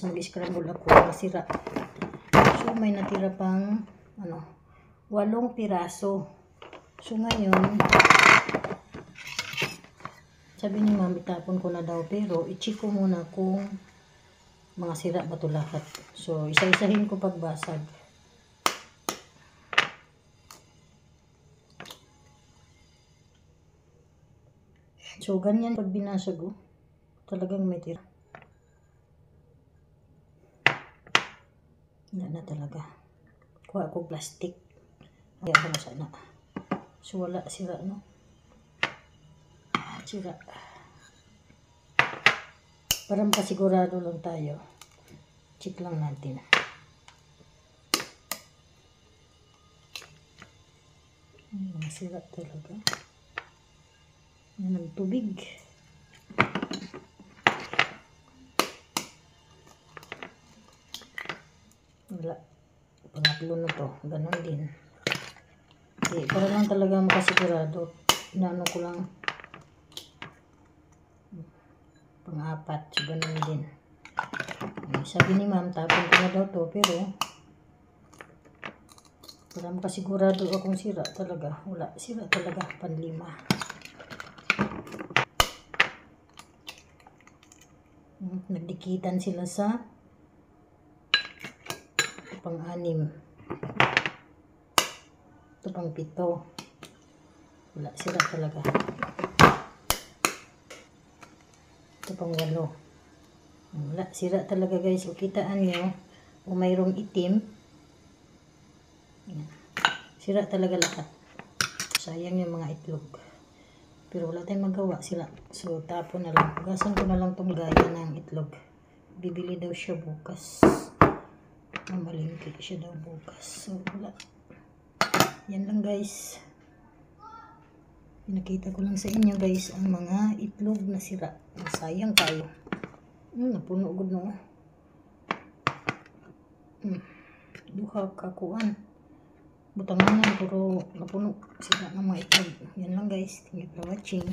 Tapos mag-scramble ako, nasira. So may natira pang 8 piraso. So ngayon, sabi ni ma'am, itapon ko na daw, pero i-check ko muna kung mga sira ba ito lahat. So isa-isahin ko pagbasag. So ganyan pag binasag, talagang may tira. Yan na talaga. Kuha ko plastic. Kaya ko na sana. So wala sira, no? Sira. Para makasigurado lang tayo. Check lang natin. Sira talaga. Yan ang tubig. Wala. Pangatlo na to. Ganon din. Okay, para lang talaga makasigurado. Inaano ko lang. Pang-apat. So, ganon din. Sabi ni ma'am, tapon ko na daw to. Pero, para makasigurado akong sira talaga. Wala. Sira talaga. Pan-5. Nagdikitan sila sa pang-6. Ito pang-7. Wala, sira talaga. Ito pang-8. Wala, sira talaga guys. O kitaan nyo, kung mayroong itim, sira talaga lahat. Sayang yung mga itlog. Pero wala tayong magawa sila. So, tapon na lang. Hugasan ko na lang itong gaya ng itlog. Bibili daw siya bukas. Mamalingki siya daw bukas. So, wala. Yan lang guys. Pinakita ko lang sa inyo guys ang mga itlog na sira. Sayang tayo. Napuno gud no. Duha kakuan. Butanganan puro napuno sila ng mga itlog. Yan lang guys. Thank you for watching.